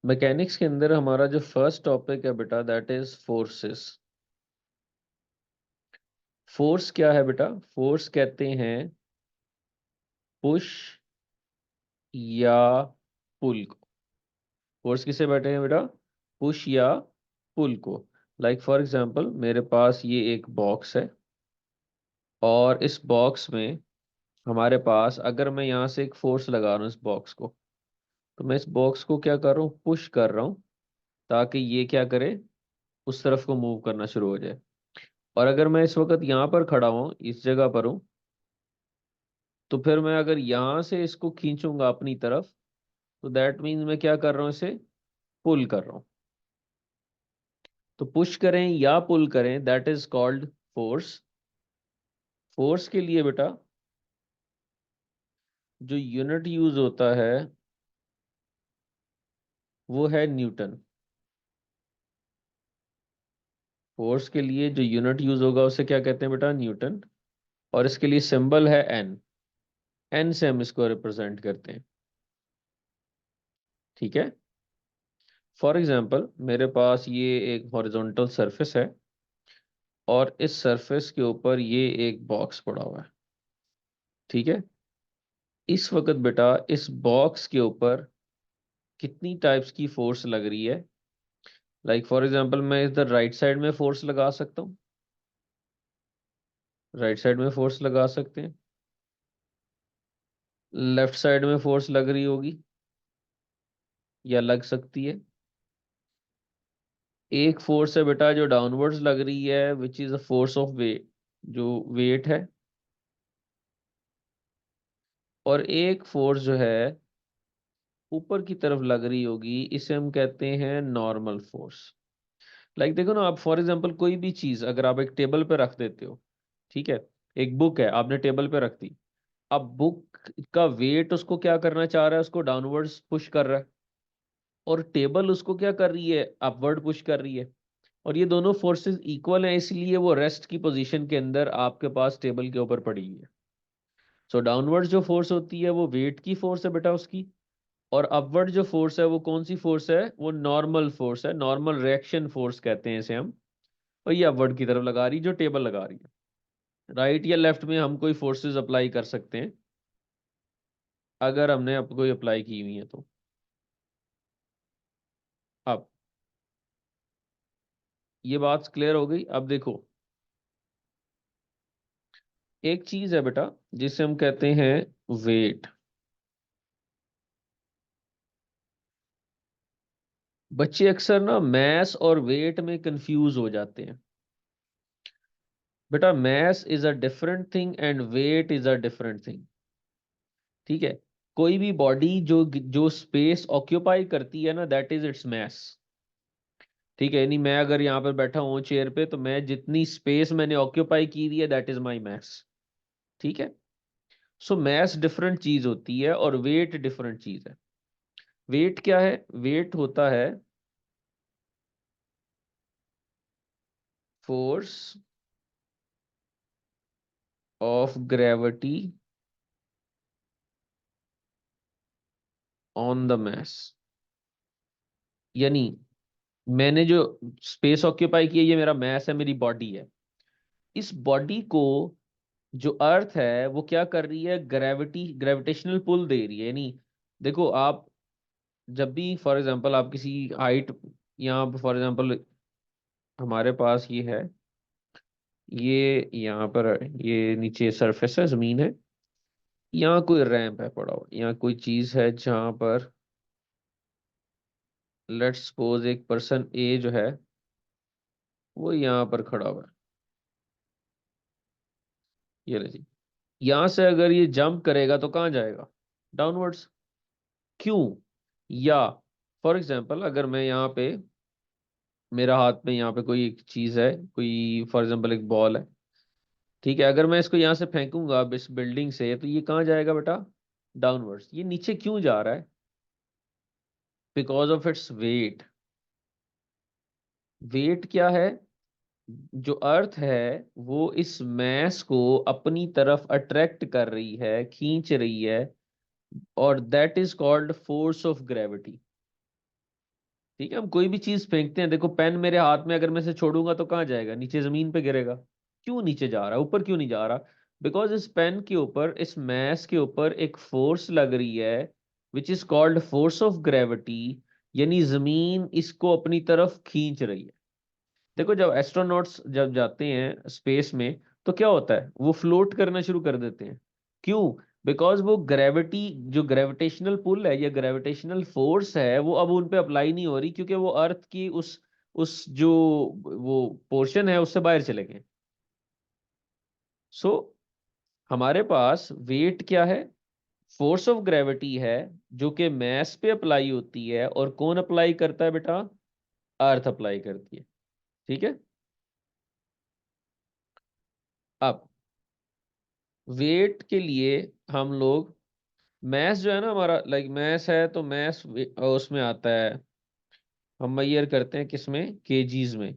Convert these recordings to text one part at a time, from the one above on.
Mechanics के अंदर हमारा जो फर्स्ट टॉपिक है बेटा दैट इज फोर्सेस। फोर्स क्या है बेटा? फोर्स कहते हैं पुश या पुल को। फोर्स किसे बैठे हैं बेटा? पुश या पुल को। लाइक फॉर एग्जांपल मेरे पास ये एक बॉक्स है और इस बॉक्स में हमारे पास, अगर मैं यहाँ से एक फोर्स लगा रहा हूँ इस बॉक्स को, तो मैं इस बॉक्स को क्या कर रहा हूँ? पुश कर रहा हूँ ताकि ये क्या करे, उस तरफ को मूव करना शुरू हो जाए। और अगर मैं इस वक्त यहाँ पर खड़ा हूँ, इस जगह पर हूँ, तो फिर मैं अगर यहाँ से इसको खींचूंगा अपनी तरफ, तो दैट मीन्स मैं क्या कर रहा हूँ? इसे पुल कर रहा हूँ। तो पुश करें या पुल करें, that is called force. Force के लिए बेटा जो यूनिट यूज होता है वो है न्यूटन। फोर्स के लिए जो यूनिट यूज होगा उसे क्या कहते हैं बेटा? न्यूटन। और इसके लिए सिंबल है एन। एन से हम इसको रिप्रेजेंट करते हैं। ठीक है। फॉर एग्जाम्पल मेरे पास ये एक हॉरिजॉन्टल सरफेस है और इस सरफेस के ऊपर ये एक बॉक्स पड़ा हुआ है। ठीक है। इस वक्त बेटा इस बॉक्स के ऊपर कितनी टाइप्स की फोर्स लग रही है? लाइक फॉर एग्जांपल मैं इधर राइट साइड में फोर्स लगा सकता हूँ। राइट साइड में फोर्स लगा सकते हैं। लेफ्ट साइड में फोर्स लग रही होगी या लग सकती है। एक फोर्स है बेटा जो डाउनवर्ड्स लग रही है, which is a force of weight, जो वेट है। और एक फोर्स जो है ऊपर की तरफ लग रही होगी, इसे हम कहते हैं नॉर्मल फोर्स। लाइक देखो ना, आप फॉर एग्जांपल कोई भी चीज अगर आप एक टेबल पे रख देते हो, ठीक है, एक बुक है आपने टेबल पे रख दी। अब बुक का वेट उसको क्या करना चाह रहा है? उसको डाउनवर्ड्स पुश कर रहा है। और टेबल उसको क्या कर रही है? अपवर्ड पुश कर रही है। और ये दोनों फोर्सेस इक्वल हैं, इसलिए वो रेस्ट की पोजीशन के अंदर आपके पास टेबल के ऊपर पड़ी हुई है। सो डाउनवर्ड जो फोर्स होती है वो वेट की फोर्स है बेटा उसकी। और अपवर्ड जो फोर्स है वो कौन सी फोर्स है? वो नॉर्मल फोर्स है, नॉर्मल रिएक्शन फोर्स कहते हैं इसे हम। और ये अपवर्ड की तरफ लगा रही जो टेबल लगा रही है। राइट या लेफ्ट में हम कोई फोर्सेस अप्लाई कर सकते हैं अगर हमने अब कोई अप्लाई की हुई है तो। अब ये बात क्लियर हो गई। अब देखो, एक चीज है बेटा जिसे हम कहते हैं वेट। बच्चे अक्सर ना मैस और वेट में कंफ्यूज हो जाते हैं। बेटा mass is a different thing and weight is a different thing. ठीक है। कोई भी बॉडी जो जो स्पेस ऑक्यूपाई करती है ना, दैट इज इट्स मैस। ठीक है, यानी मैं अगर यहाँ पर बैठा हूँ चेयर पे, तो मैं जितनी स्पेस मैंने ऑक्यूपाई की हुई है दैट इज माई मैस। ठीक है। सो मैस डिफरेंट चीज होती है और वेट डिफरेंट चीज है। वेट क्या है? वेट होता है force of gravity on the mass. यानी मैंने जो स्पेस ऑक्यूपाई की है, ये मेरा मैस है, मेरी बॉडी है। इस बॉडी को जो अर्थ है वो क्या कर रही है? ग्रेविटेशनल पुल दे रही है। यानी देखो, आप जब भी फॉर एग्जांपल आप किसी हाइट, यहाँ पर फॉर एग्जांपल हमारे पास ये है, ये यहाँ पर ये नीचे सरफेस है, जमीन है। यहाँ कोई रैंप है पड़ा हुआ, यहाँ कोई चीज है जहां पर लेट्स सपोज एक पर्सन ए जो है वो यहाँ पर खड़ा हुआ है। ये ले जी, यहाँ से अगर ये जंप करेगा तो कहाँ जाएगा? डाउनवर्ड्स। क्यों? या फॉर एग्जांपल अगर मैं यहाँ पे, मेरा हाथ में यहाँ पे कोई एक चीज है, कोई फॉर एग्जांपल एक बॉल है। ठीक है, अगर मैं इसको यहाँ से फेंकूंगा अब इस बिल्डिंग से, तो ये कहाँ जाएगा बेटा? डाउनवर्ड्स। ये नीचे क्यों जा रहा है? Because of its weight. Weight क्या है? जो अर्थ है वो इस मैस को अपनी तरफ अट्रैक्ट कर रही है, खींच रही है। और that is called force of gravity. ठीक है, हम कोई भी चीज फेंकते हैं, देखो पेन मेरे हाथ में अगर मैं इसे छोड़ूंगा तो कहाँ जाएगा, नीचे जमीन पे गिरेगा। क्यों नीचे जा रहा है, ऊपर क्यों नहीं जा रहा? बिकॉज इस पेन के ऊपर, इस मैस के ऊपर एक फोर्स लग रही है, which is called force of gravity. यानी जमीन इसको अपनी तरफ खींच रही है। देखो जब एस्ट्रोनॉट्स जब जाते हैं स्पेस में, तो क्या होता है, वो फ्लोट करना शुरू कर देते हैं। क्यों? बिकॉज वो ग्रेविटी, जो ग्रेविटेशनल पुल है या ग्रेविटेशनल फोर्स है, वो अब उन पे अप्लाई नहीं हो रही, क्योंकि वो अर्थ की उस जो वो पोर्शन है उससे बाहर चले गए। सो हमारे पास वेट क्या है, फोर्स ऑफ ग्रेविटी है, जो कि मैस पे अप्लाई होती है, और कौन अप्लाई करता है बेटा? अर्थ अप्लाई करती है। ठीक है। अब वेट के लिए हम लोग, मैथ्स जो है ना हमारा, लाइक मैथ्स है तो मैथ्स उसमें आता है, हम मैयर करते हैं किसमें, केजीज में,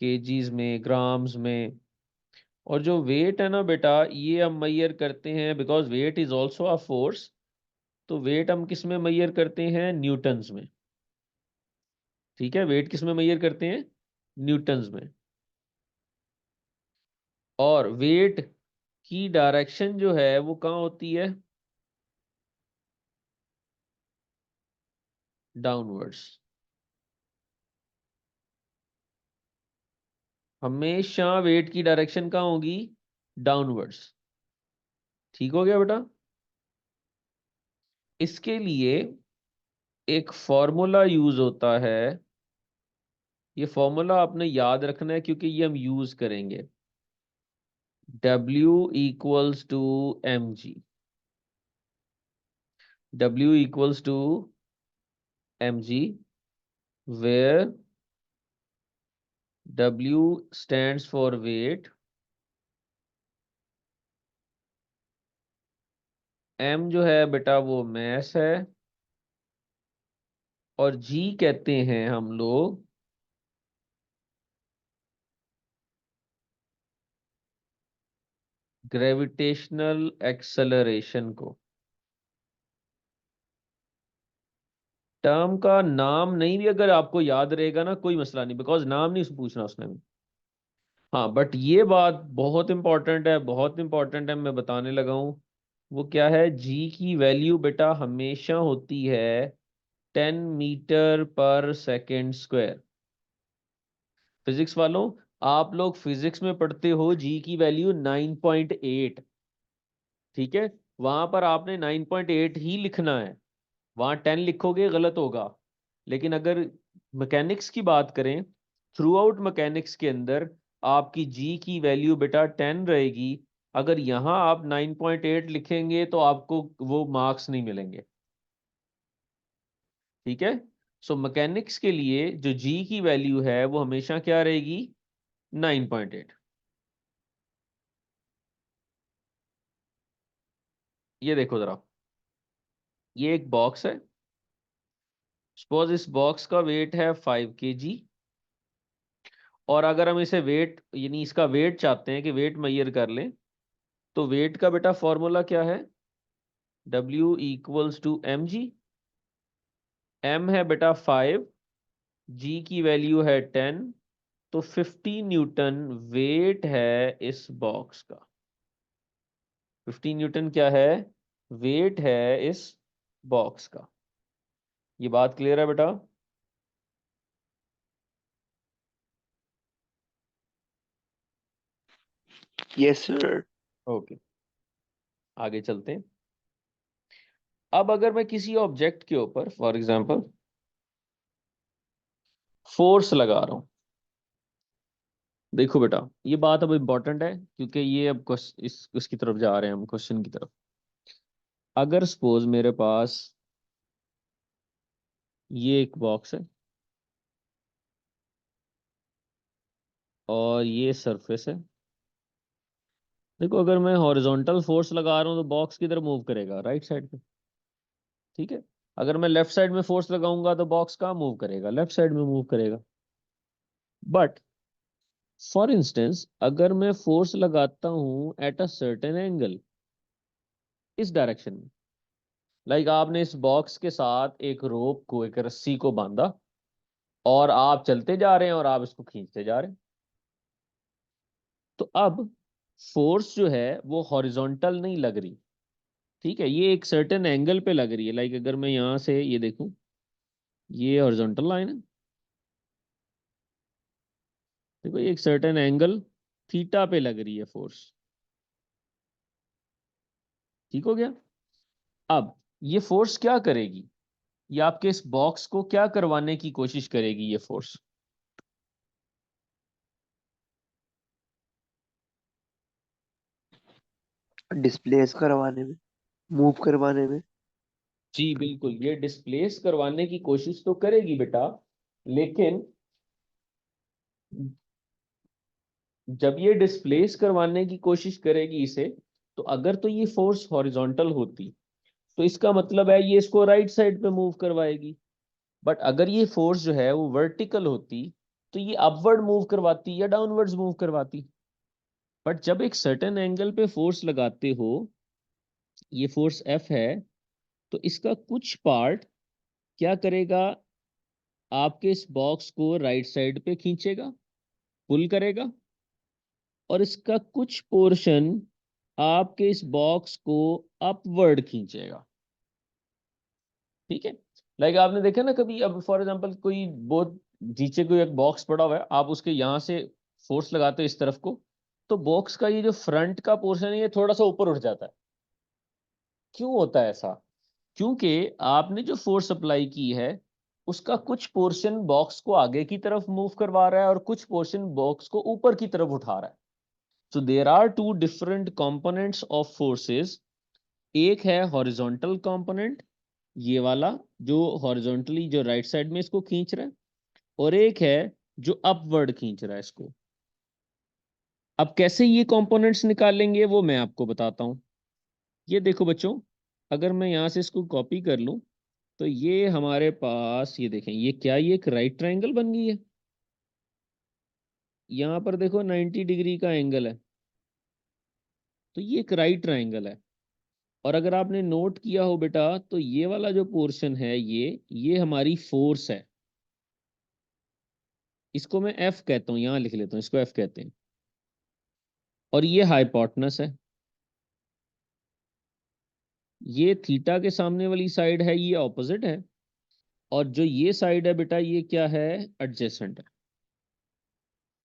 केजीज में, ग्राम्स में। और जो वेट है ना बेटा, ये हम मैयर करते हैं, because weight is also a force. तो वेट हम किस में मैयर करते हैं, न्यूटन्स में। ठीक है, वेट किस में मैयर करते हैं, न्यूटन्स में। और वेट की डायरेक्शन जो है वो कहाँ होती है, डाउनवर्ड्स। हमेशा वेट की डायरेक्शन कहाँ होगी, डाउनवर्ड्स। ठीक हो गया बेटा। इसके लिए एक फॉर्मूला यूज होता है, ये फॉर्मूला आपने याद रखना है क्योंकि ये हम यूज करेंगे। W equals to M G. W equals to M G, where W stands for weight, M जो है बेटा वो मैस है, और G कहते हैं हम लोग ग्रेविटेशनल एक्सेलरेशन को। टर्म का नाम नहीं भी अगर आपको याद रहेगा ना, कोई मसला नहीं, बिकॉज नाम नहीं पूछना उसने भी। हाँ बट ये बात बहुत इंपॉर्टेंट है, बहुत इंपॉर्टेंट है, मैं बताने लगा हूँ। वो क्या है, जी की वैल्यू बेटा हमेशा होती है 10 मीटर पर सेकेंड स्क्वायर। फिजिक्स वालों, आप लोग फिजिक्स में पढ़ते हो जी की वैल्यू 9.8। ठीक है, वहां पर आपने 9.8 ही लिखना है, वहां 10 लिखोगे गलत होगा। लेकिन अगर मैकेनिक्स की बात करें, थ्रू आउट मैकेनिक्स के अंदर आपकी जी की वैल्यू बेटा 10 रहेगी। अगर यहां आप 9.8 लिखेंगे तो आपको वो मार्क्स नहीं मिलेंगे। ठीक है। सो मैकेनिक्स के लिए जो जी की वैल्यू है वो हमेशा क्या रहेगी, 9.8। ये देखो जरा, ये एक बॉक्स है, सपोज इस बॉक्स का वेट है 5 kg। और अगर हम इसे वेट यानी इसका वेट चाहते हैं कि वेट मैयर कर लें, तो वेट का बेटा फॉर्मूला क्या है, W equals to M G. M है बेटा 5, जी की वैल्यू है 10, तो 50 न्यूटन वेट है इस बॉक्स का। 50 न्यूटन क्या है, वेट है इस बॉक्स का। ये बात क्लियर है बेटा? Yes, sir. ओके, आगे चलते हैं। अब अगर मैं किसी ऑब्जेक्ट के ऊपर फॉर एग्जांपल फोर्स लगा रहा हूं, देखो बेटा ये बात अब इम्पोर्टेंट है, क्योंकि ये अब इस उसकी तरफ जा रहे हैं हम, क्वेश्चन की तरफ। अगर सपोज मेरे पास ये एक बॉक्स है और ये सरफेस है। देखो अगर मैं हॉरिजॉन्टल फोर्स लगा रहा हूँ तो बॉक्स किधर मूव करेगा, राइट साइड पे। ठीक है, अगर मैं लेफ्ट साइड में फोर्स लगाऊंगा तो बॉक्स कहाँ मूव करेगा, लेफ्ट साइड में मूव करेगा। बट फॉर इंस्टेंस अगर मैं फोर्स लगाता हूँ एट अ सर्टेन एंगल, इस डायरेक्शन में, लाइक आपने इस बॉक्स के साथ एक रोप को, एक रस्सी को बांधा, और आप चलते जा रहे हैं और आप इसको खींचते जा रहे हैं। तो अब फोर्स जो है वो हॉरिजॉन्टल नहीं लग रही, ठीक है, ये एक सर्टेन एंगल पे लग रही है। लाइक अगर मैं यहां से ये देखूं, ये हॉरिजॉन्टल लाइन है, देखो ये एक सर्टेन एंगल थीटा पे लग रही है फोर्स। ठीक हो गया। अब ये फोर्स क्या करेगी, ये आपके इस बॉक्स को क्या करवाने की कोशिश करेगी ये फोर्स? डिस्प्लेस करवाने में, मूव करवाने में। जी बिल्कुल, ये डिस्प्लेस करवाने की कोशिश तो करेगी बेटा, लेकिन जब ये डिस्प्लेस करवाने की कोशिश करेगी इसे, तो अगर तो ये फोर्स हॉरिजॉन्टल होती तो इसका मतलब है ये इसको राइट साइड पे मूव करवाएगी। बट अगर ये फोर्स जो है वो वर्टिकल होती तो ये अपवर्ड मूव करवाती या डाउनवर्ड्स मूव करवाती। बट जब एक सर्टेन एंगल पे फोर्स लगाते हो, ये फोर्स एफ है, तो इसका कुछ पार्ट क्या करेगा, आपके इस बॉक्स को राइट साइड पे खींचेगा, पुल करेगा, और इसका कुछ पोर्शन आपके इस बॉक्स को अपवर्ड खींचेगा। ठीक है। लाइक आपने देखा ना कभी, अब फॉर एग्जांपल कोई बहुत नीचे कोई एक बॉक्स पड़ा हुआ है, आप उसके यहां से फोर्स लगाते हो इस तरफ को, तो बॉक्स का ये जो फ्रंट का पोर्शन है ये थोड़ा सा ऊपर उठ जाता है। क्यों होता है ऐसा? क्योंकि आपने जो फोर्स अप्लाई की है उसका कुछ पोर्शन बॉक्स को आगे की तरफ मूव करवा रहा है और कुछ पोर्शन बॉक्स को ऊपर की तरफ उठा रहा है। So there are two different components of forces. एक है हॉरिजॉन्टल कंपोनेंट, ये वाला जो हॉरिजॉन्टली जो राइट साइड में इसको खींच रहा है, और एक है जो अपवर्ड खींच रहा है इसको। अब कैसे ये कंपोनेंट्स निकालेंगे वो मैं आपको बताता हूं। ये देखो बच्चों, अगर मैं यहां से इसको कॉपी कर लूं, तो ये हमारे पास, ये देखें, ये क्या, ये एक राइट ट्रायंगल बन गई है। यहां पर देखो 90 डिग्री का एंगल है, तो ये एक राइट ट्रायंगल है। और अगर आपने नोट किया हो बेटा, तो ये वाला जो पोर्शन है ये हमारी फोर्स है। इसको मैं एफ कहता हूं, यहां लिख लेता हूं, इसको एफ कहते हैं। और ये हाइपोटेनस है। ये थीटा के सामने वाली साइड है, ये ऑपोजिट है। और जो ये साइड है बेटा, ये क्या है, एडजेसेंट है।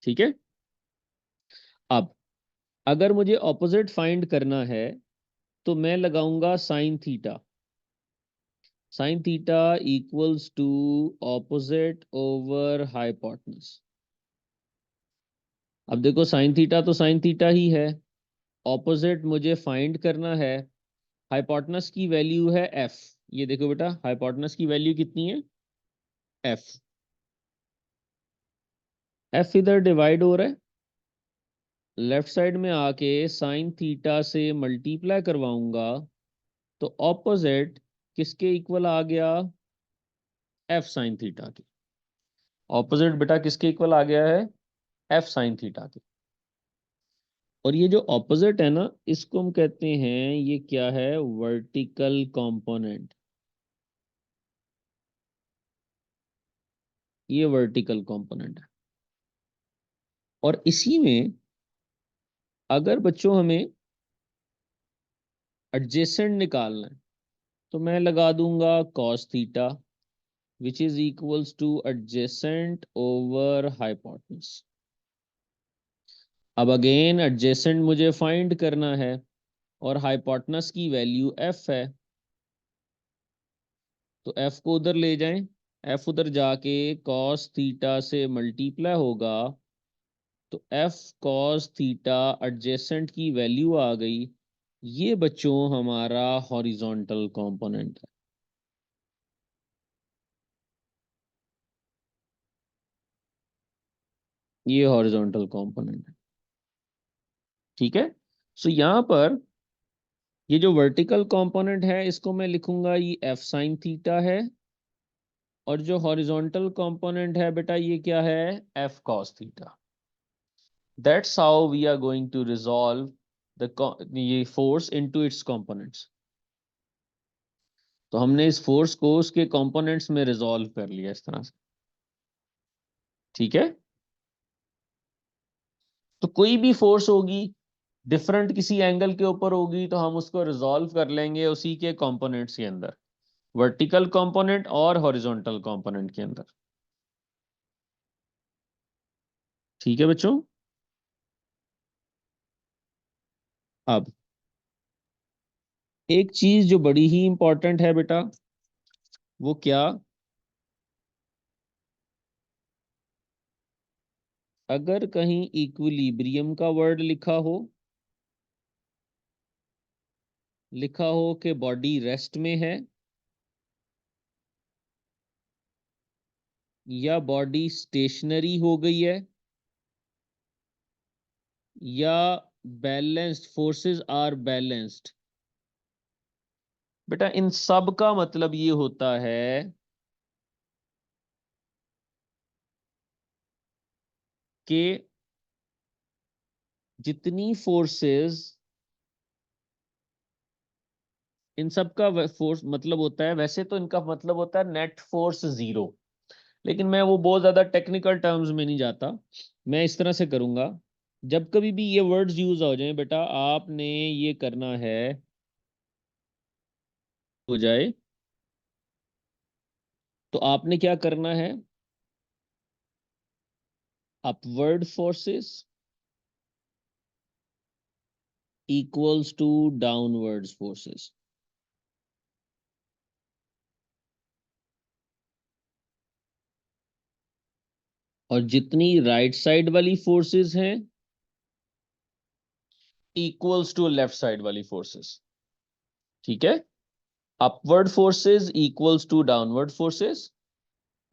ठीक है। अब अगर मुझे ऑपोजिट फाइंड करना है, तो मैं लगाऊंगा sine theta. Sine theta equals to opposite over hypotenuse. अब देखो साइन थीटा तो साइन थीटा ही है, ऑपोजिट मुझे फाइंड करना है। हाइपोटेनस की वैल्यू है एफ। ये देखो बेटा, हाइपोटेनस की वैल्यू कितनी है, एफ। एफ इधर डिवाइड हो रहा है, लेफ्ट साइड में आके साइन थीटा से मल्टीप्लाई करवाऊंगा, तो ऑपोजिट किसके इक्वल आ गया, एफ साइन थीटा के। ऑपोजिट बेटा किसके इक्वल आ गया है, एफ साइन थीटा के। और ये जो ऑपोजिट है ना, इसको हम कहते हैं, ये क्या है, वर्टिकल कंपोनेंट। ये वर्टिकल कंपोनेंट है। और इसी में अगर बच्चों हमें एडजेसेंट निकालना है, तो मैं लगा दूंगा cos theta, which is equals two adjacent over hypotenuse. अब अगेन एडजेसेंट मुझे फाइंड करना है, और हाइपोटेनस की वैल्यू एफ है, तो एफ को उधर ले जाएं। एफ उधर जाके cos थीटा से मल्टीप्लाई होगा, तो एफ cos थीटा एडजेसेंट की वैल्यू आ गई। ये बच्चों हमारा हॉरिजॉन्टल कंपोनेंट है। ये हॉरिजॉन्टल कंपोनेंट है। ठीक है। सो यहां पर ये जो वर्टिकल कंपोनेंट है इसको मैं लिखूंगा, ये एफ साइन थीटा है। और जो हॉरिजॉन्टल कंपोनेंट है बेटा, ये क्या है, F cos theta. That's how we are going to resolve the ये फोर्स इनटू इट्स कंपोनेंट्स। तो हमने इस फोर्स को उसके कंपोनेंट्स में रिजॉल्व कर लिया इस तरह से। ठीक है। तो कोई भी फोर्स होगी डिफरेंट किसी एंगल के ऊपर होगी तो हम उसको रिजॉल्व कर लेंगे उसी के कंपोनेंट्स के अंदर, वर्टिकल कंपोनेंट और हॉरिजॉन्टल कंपोनेंट के अंदर। ठीक है बच्चों। अब एक चीज जो बड़ी ही इंपॉर्टेंट है बेटा, वो क्या, अगर कहीं इक्विलिब्रियम का वर्ड लिखा हो कि बॉडी रेस्ट में है, या बॉडी स्टेशनरी हो गई है, या बैलेंस्ड, फोर्सेस आर बैलेंस्ड, बेटा इन सब का मतलब ये होता है कि जितनी फोर्सेस, इन सब का फोर्स मतलब होता है, वैसे तो इनका मतलब होता है नेट फोर्स जीरो, लेकिन मैं वो बहुत ज्यादा टेक्निकल टर्म्स में नहीं जाता। मैं इस तरह से करूंगा, जब कभी भी ये वर्ड्स यूज हो जाए बेटा, आपने ये करना है, हो जाए तो आपने क्या करना है, upward forces equals to downward forces, और जितनी राइट साइड वाली फोर्सेस हैं इक्वल्स टू लेफ्ट साइड वाली फोर्सेस। ठीक है। Upward forces equals to downward forces,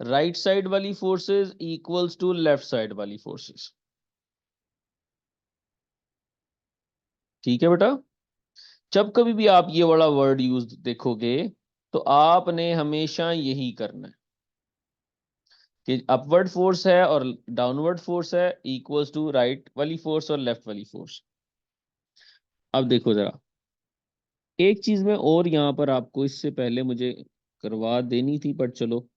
right side वाली forces equals to left side वाली फोर्सेस। ठीक है बेटा। जब कभी भी आप ये वाला वर्ड यूज देखोगे तो आपने हमेशा यही करना है कि अपवर्ड फोर्स है और डाउनवर्ड फोर्स है इक्वल्स टू राइट वाली फोर्स और लेफ्ट वाली फोर्स। अब देखो जरा, एक चीज में और यहां पर आपको इससे पहले मुझे करवा देनी थी, पर चलो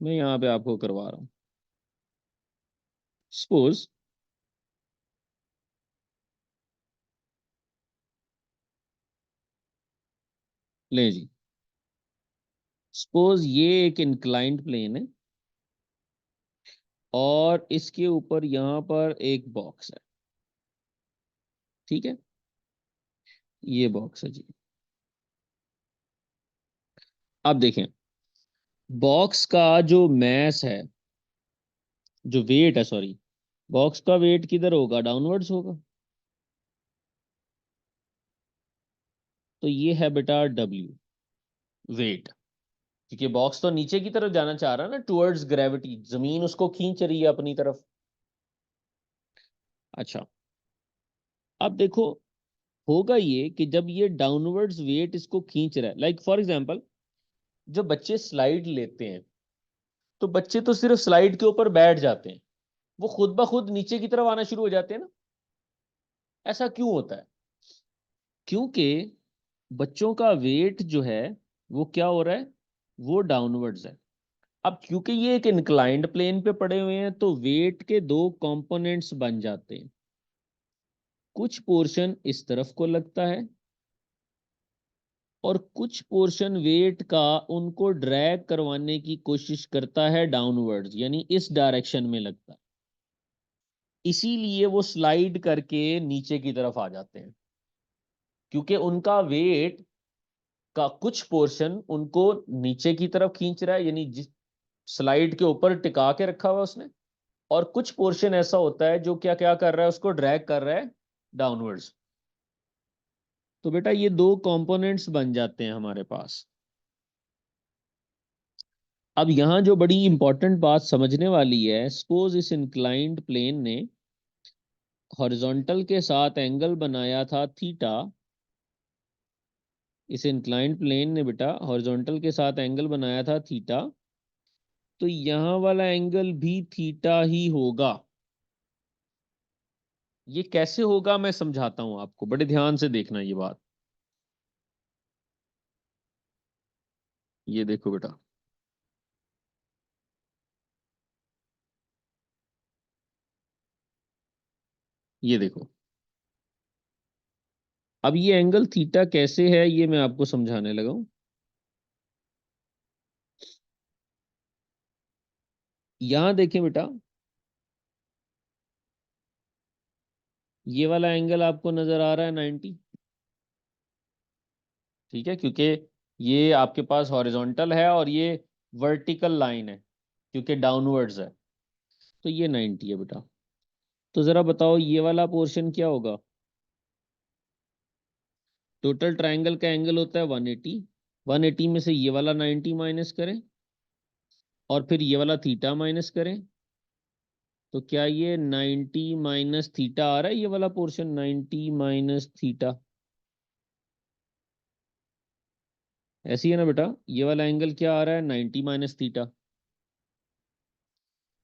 मैं यहां पे आपको करवा रहा हूं। सपोज, ले जी, सपोज ये एक इंक्लाइंड प्लेन है और इसके ऊपर यहां पर एक बॉक्स है। ठीक है, ये बॉक्स है जी। अब देखें, बॉक्स का जो मैस है, जो वेट है, सॉरी, बॉक्स का वेट किधर होगा, डाउनवर्ड्स होगा। तो ये है बेटा डब्ल्यू, वेट, क्योंकि बॉक्स तो नीचे की तरफ जाना चाह रहा है ना, टुवर्ड्स ग्रेविटी, जमीन उसको खींच रही है अपनी तरफ। अच्छा, अब देखो, होगा ये कि जब ये डाउनवर्ड्स वेट इसको खींच रहा है, लाइक फॉर एग्जांपल जो बच्चे स्लाइड लेते हैं, तो बच्चे तो सिर्फ स्लाइड के ऊपर बैठ जाते हैं, वो खुद ब खुद नीचे की तरफ आना शुरू हो जाते हैं ना। ऐसा क्यों होता है? क्योंकि बच्चों का वेट जो है वो क्या हो रहा है, वो डाउनवर्ड्स है। अब क्योंकि ये एक इंक्लाइंड प्लेन पे पड़े हुए हैं तो वेट के दो कंपोनेंट्स बन जाते हैं, कुछ पोर्शन इस तरफ को लगता है और कुछ पोर्शन वेट का उनको ड्रैग करवाने की कोशिश करता है डाउनवर्ड्स, यानी इस डायरेक्शन में लगता है, इसीलिए वो स्लाइड करके नीचे की तरफ आ जाते हैं, क्योंकि उनका वेट का कुछ पोर्शन उनको नीचे की तरफ खींच रहा है, यानी जिस स्लाइड के ऊपर टिका के रखा हुआ है उसने, और कुछ पोर्शन ऐसा होता है जो क्या क्या कर रहा है, उसको ड्रैग कर रहा है डाउनवर्ड्स। तो बेटा ये दो कंपोनेंट्स बन जाते हैं हमारे पास। अब यहां जो बड़ी इंपॉर्टेंट बात समझने वाली है, सपोज इस इंक्लाइंड प्लेन ने हॉरिजॉन्टल के साथ एंगल बनाया था थीटा, इस इंक्लाइंड प्लेन ने बेटा हॉरिजॉन्टल के साथ एंगल बनाया था थीटा, तो यहां वाला एंगल भी थीटा ही होगा। ये कैसे होगा मैं समझाता हूं आपको, बड़े ध्यान से देखना ये बात। ये देखो बेटा, ये देखो, अब ये एंगल थीटा कैसे है ये मैं आपको समझाने लगा हूं। यहां देखें बेटा, ये वाला एंगल आपको नजर आ रहा है 90। ठीक है, क्योंकि ये आपके पास हॉरिजॉन्टल है और ये वर्टिकल लाइन है क्योंकि डाउनवर्ड्स है, तो ये 90 है बेटा। तो जरा बताओ ये वाला पोर्शन क्या होगा। टोटल ट्रायंगल का एंगल होता है 180। 180 में से ये वाला 90 माइनस करें और फिर ये वाला थीटा माइनस करें, तो क्या ये 90 माइनस थीटा आ रहा है, ये वाला पोर्शन 90 माइनस थीटा, ऐसी है ना बेटा। ये वाला एंगल क्या आ रहा है, 90 माइनस थीटा।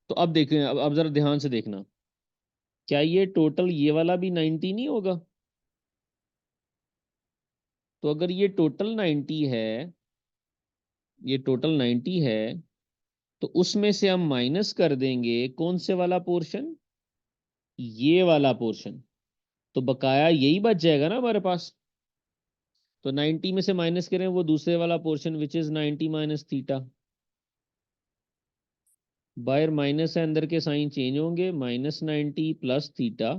तो अब देखें, अब जरा ध्यान से देखना, क्या ये टोटल ये वाला भी 90 नहीं होगा। तो अगर ये टोटल 90 है, ये टोटल 90 है, तो उसमें से हम माइनस कर देंगे कौन से वाला पोर्शन, ये वाला पोर्शन। तो बकाया यही बच जाएगा ना हमारे पास। तो 90 में से माइनस करें वो दूसरे वाला portion which is 90 minus theta. बाहर माइनस है, अंदर के साइन चेंज होंगे, -90 प्लस थीटा।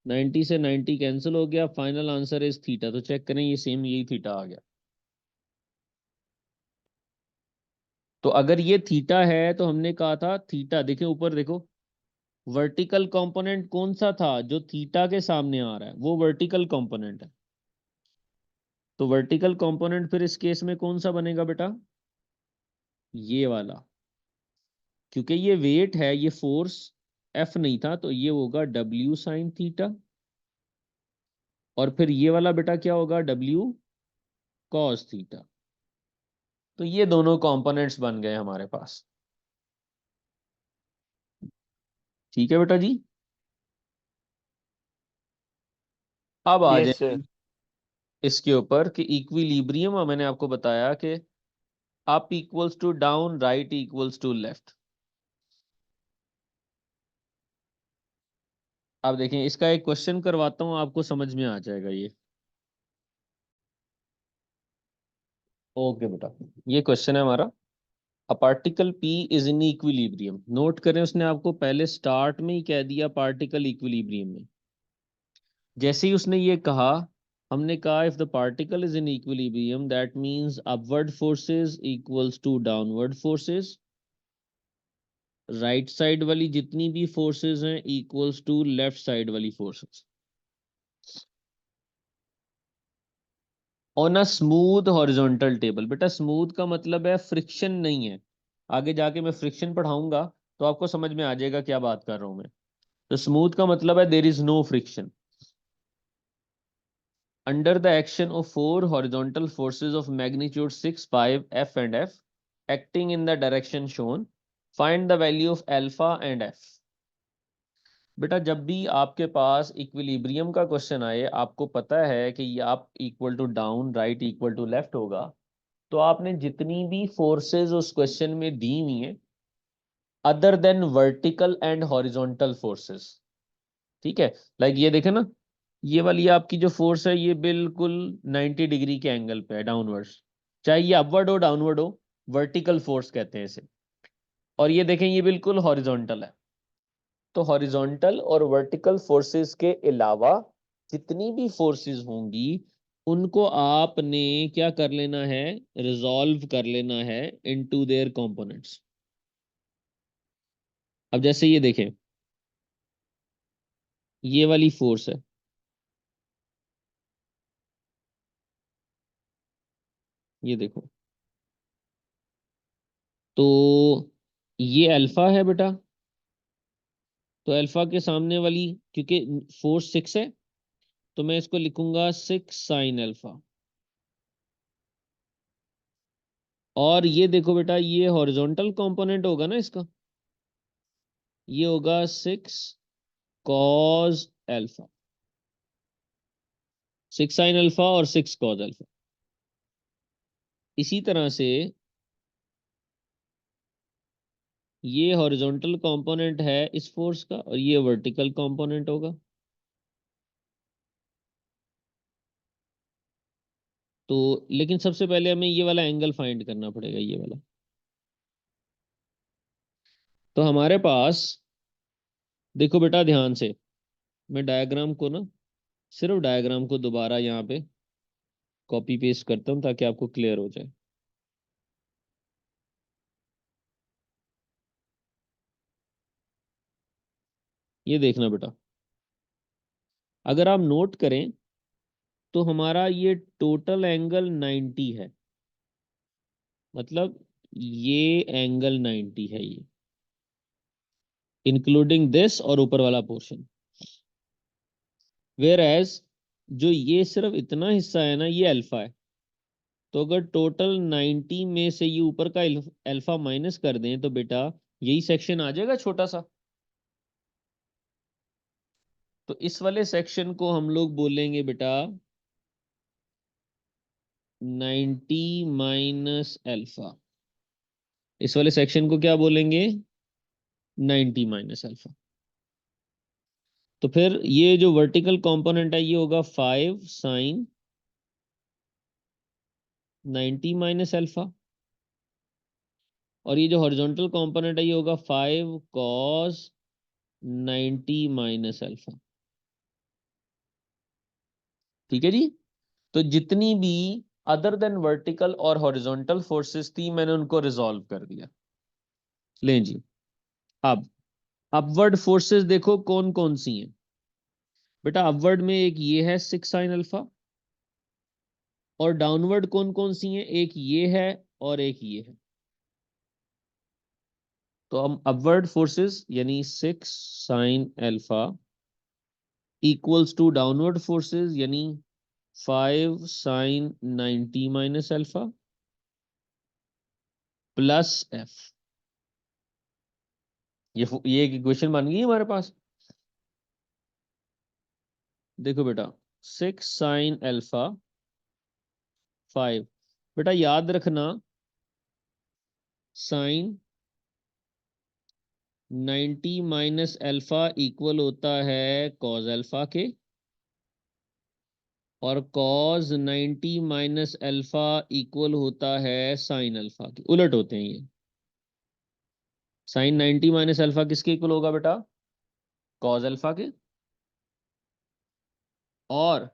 90 से 90 कैंसिल हो गया, फाइनल आंसर इज थीटा। तो चेक करें, ये सेम यही थीटा आ गया। तो अगर ये थीटा है तो हमने कहा था थीटा, देखें ऊपर देखो, वर्टिकल कंपोनेंट कौन सा था जो थीटा के सामने आ रहा है, वो वर्टिकल कंपोनेंट है। तो वर्टिकल कंपोनेंट फिर इस केस में कौन सा बनेगा बेटा, ये वाला। क्योंकि ये वेट है, ये फोर्स एफ नहीं था, तो ये होगा डब्ल्यू साइन थीटा। और फिर ये वाला बेटा क्या होगा, डब्ल्यू कॉस थीटा। तो ये दोनों कंपोनेंट्स बन गए हमारे पास। ठीक है बेटा जी। अब आ यस सर। जाए इसके ऊपर कि इक्विलिब्रियम, मैंने आपको बताया कि up equals to down, right equals to left. अब देखें, इसका एक क्वेश्चन करवाता हूं, आपको समझ में आ जाएगा ये। ओके बेटा, ये क्वेश्चन है हमारा। A particle P is in equilibrium. Note करें, उसने आपको पहले स्टार्ट में ही कह दिया पार्टिकल इक्विलिब्रियम में। जैसे ही उसने ये कहा, हमने कहा if the particle is in equilibrium that means upward forces equals to downward forces. Right side वाली जितनी भी फोर्सेस हैं इक्वल्स टू लेफ्ट साइड वाली forces on a smooth horizontal table. बेटा स्मूथ का मतलब है फ्रिक्शन नहीं है। आगे जाके मैं फ्रिक्शन पढ़ाऊंगा तो आपको समझ में आ जाएगा क्या बात कर रहा हूं मैं। तो स्मूथ का मतलब है there is no friction. Under the action of four horizontal forces of magnitude 6, 5, F and F, acting in the direction shown, find the value of alpha and F। बेटा जब भी आपके पास इक्विलिब्रियम का क्वेश्चन आए, आपको पता है कि ये आप equal to down, right equal to left होगा, तो आपने जितनी भी फोर्सेस उस क्वेश्चन में दी हुई हैं other than vertical and horizontal forces, ठीक है, लाइक ये देखे ना, ये वाली आपकी जो फोर्स है ये बिल्कुल 90 डिग्री के एंगल पे है डाउनवर्ड्स, चाहे ये अपवर्ड हो डाउनवर्ड हो, वर्टिकल फोर्स कहते हैं इसे। और ये देखें ये बिल्कुल हॉरिजॉन्टल है। तो हॉरिजॉन्टल और वर्टिकल फोर्सेस के अलावा जितनी भी फोर्सेस होंगी उनको आपने क्या कर लेना है, रिजॉल्व कर लेना है इनटू देयर कंपोनेंट्स। अब जैसे ये देखें, ये वाली फोर्स है, ये देखो, तो ये अल्फा है बेटा। तो अल्फा के सामने वाली, क्योंकि फोर्स 6 है, तो मैं इसको लिखूंगा 6 sin अल्फा। और ये देखो बेटा, ये हॉरिजॉन्टल कंपोनेंट होगा ना इसका, ये होगा 6 cos अल्फा। 6 sin अल्फा और 6 cos अल्फा। इसी तरह से ये हॉरिजॉन्टल कंपोनेंट है इस फोर्स का और ये वर्टिकल कंपोनेंट होगा। तो लेकिन सबसे पहले हमें ये वाला एंगल फाइंड करना पड़ेगा, ये वाला। तो हमारे पास, देखो बेटा ध्यान से, मैं डायग्राम को ना, सिर्फ डायग्राम को दोबारा यहाँ पे कॉपी पेस्ट करता हूँ ताकि आपको क्लियर हो जाए। ये देखना बेटा, अगर आप नोट करें तो हमारा ये टोटल एंगल 90 है, मतलब ये एंगल 90 है, ये इंक्लूडिंग दिस और ऊपर वाला पोर्शन। वेयर एज जो ये सिर्फ इतना हिस्सा है ना, ये अल्फा है। तो अगर टोटल 90 में से ये ऊपर का अल्फा माइनस कर दें तो बेटा यही सेक्शन आ जाएगा छोटा सा। तो इस वाले सेक्शन को हम लोग बोलेंगे बेटा 90 माइनस अल्फा। इस वाले सेक्शन को क्या बोलेंगे? 90 माइनस अल्फा। तो फिर ये जो वर्टिकल कंपोनेंट है ये होगा 5 साइन 90 माइनस अल्फा, और ये जो हॉरिजॉन्टल कंपोनेंट है ये होगा 5 कॉस 90 माइनस अल्फा। ठीक है जी। तो जितनी भी अदर देन वर्टिकल और हॉरिजॉन्टल फोर्सेस थी मैंने उनको रिजॉल्व कर दिया। लें जी, अब अपवर्ड फोर्सेस देखो कौन कौन सी हैं। बेटा अपवर्ड में एक ये है 6 साइन अल्फा, और डाउनवर्ड कौन कौन सी हैं? एक ये है और एक ये है। तो हम अपवर्ड फोर्सेस यानी 6 sine alpha equals to downward forces यानी 5 sine 90 minus alpha plus F. ये एक इक्वेशन बन गई हमारे पास। देखो बेटा 6 साइन अल्फा 5, बेटा याद रखना साइन 90 माइनस अल्फा इक्वल होता है कॉज अल्फा के, और कॉज 90 माइनस अल्फा इक्वल होता है साइन अल्फा के। उलट होते हैं ये। साइन 90 माइनस अल्फा किसके इक्वल होगा बेटा? कॉज अल्फा के। और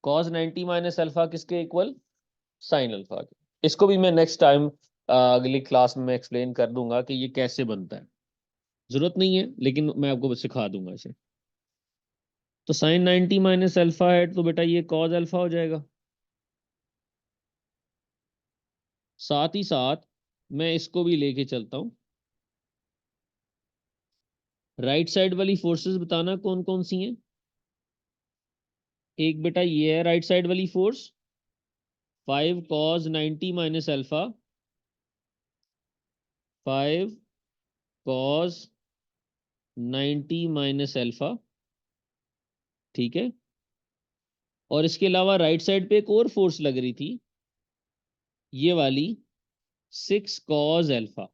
कॉज 90 माइनस अल्फा किसके इक्वल? साइन अल्फा के। इसको भी मैं नेक्स्ट टाइम अगली क्लास में मैं एक्सप्लेन कर दूंगा कि ये कैसे बनता है। जरूरत नहीं है लेकिन मैं आपको सिखा दूंगा इसे। तो साइन 90 माइनस अल्फा है तो बेटा ये कॉज अल्फा हो जाएगा। साथ ही साथ मैं इसको भी लेके चलता हूं। राइट साइड वाली फोर्सेस बताना कौन कौन सी हैं। एक बेटा ये है राइट साइड वाली force 5 cause 90 minus alpha, 5 cause 90 minus alpha. ठीक है। और इसके अलावा राइट साइड पे एक और फोर्स लग रही थी, ये वाली 6 कॉज अल्फा।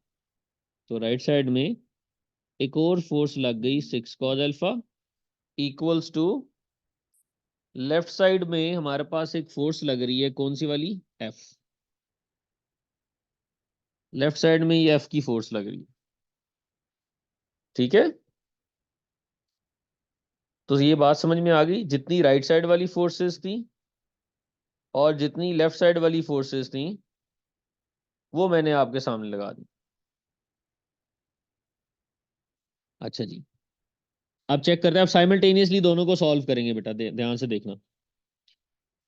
तो राइट साइड में एक और फोर्स लग गई 6 cos alpha equals to left side में हमारे पास एक फोर्स लग रही है, कौन सी वाली? एफ। लेफ्ट साइड में ये एफ की फोर्स लग रही है। ठीक है। तो ये बात समझ में आ गई, जितनी राइट साइड वाली फोर्सेस थी और जितनी लेफ्ट साइड वाली फोर्सेस थी वो मैंने आपके सामने लगा दी। अच्छा जी, अब चेक करते हैं। आप साइमल्टेनियसली दोनों को सॉल्व करेंगे बेटा, ध्यान से देखना।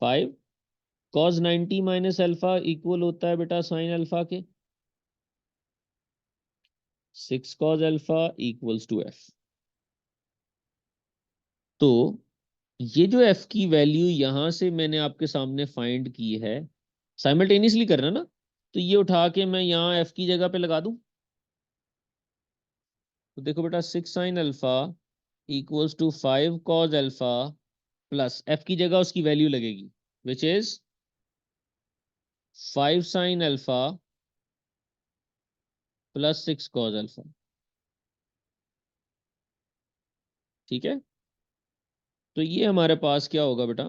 5 कॉस 90 माइनस अल्फा इक्वल होता है बेटा साइन अल्फा के। 6 cos alpha equals to F. तो ये जो एफ की वैल्यू यहां से मैंने आपके सामने फाइंड की है, साइमल्टेनियसली करना ना, तो ये उठा के मैं यहाँ एफ की जगह पे लगा दूं। तो देखो बेटा 6 sine alpha equals to 5 cos alpha plus F की जगह उसकी वैल्यू लगेगी which is 5 sine alpha plus 6 cos alpha. ठीक है। तो ये हमारे पास क्या होगा बेटा?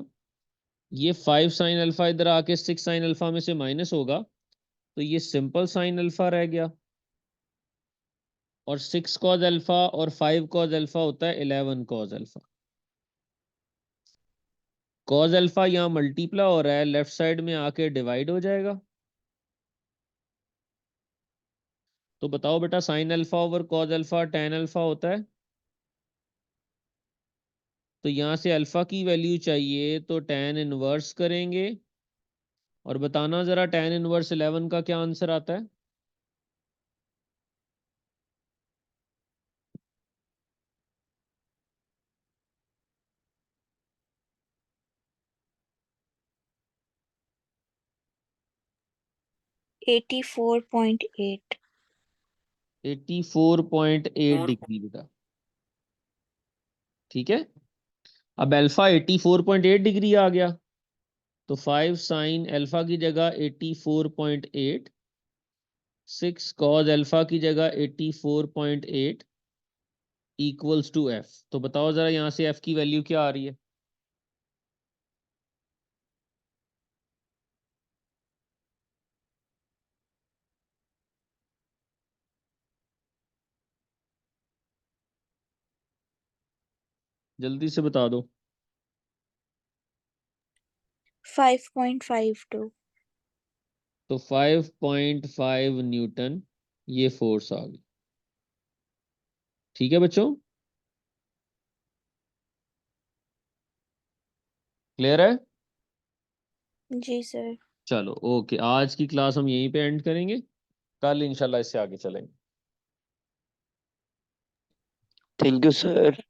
ये 5 साइन अल्फा इधर आके 6 साइन अल्फा में से माइनस होगा, तो ये सिंपल साइन अल्फा रह गया। और 6 कॉज अल्फा और 5 कॉज अल्फा होता है 11 कॉज अल्फा। कॉज अल्फा यहाँ मल्टीप्लाई हो रहा है, लेफ्ट साइड में आके डिवाइड हो जाएगा। तो बताओ बेटा, sine alpha over cause alpha tan alpha होता है। तो यहाँ से अल्फा की वैल्यू चाहिए तो टेन इनवर्स करेंगे। और बताना जरा, टेन इनवर्स 11 का क्या आंसर आता है? एटी 84.8। 84.8 डिग्री बेटा। ठीक है। अब अल्फा 84.8 डिग्री आ गया, तो 5 साइन अल्फा की जगह 84.8, 6 कॉज अल्फा की जगह 84.8 इक्वल्स टू एफ। तो बताओ जरा, यहां से एफ की वैल्यू क्या आ रही है? जल्दी से बता दो। 5.52। तो 5.5 न्यूटन ये फोर्स आ गई। ठीक है बच्चों, क्लियर है? जी सर। चलो ओके, आज की क्लास हम यहीं पे एंड करेंगे, कल इंशाल्लाह इससे आगे चलेंगे। Thank you sir.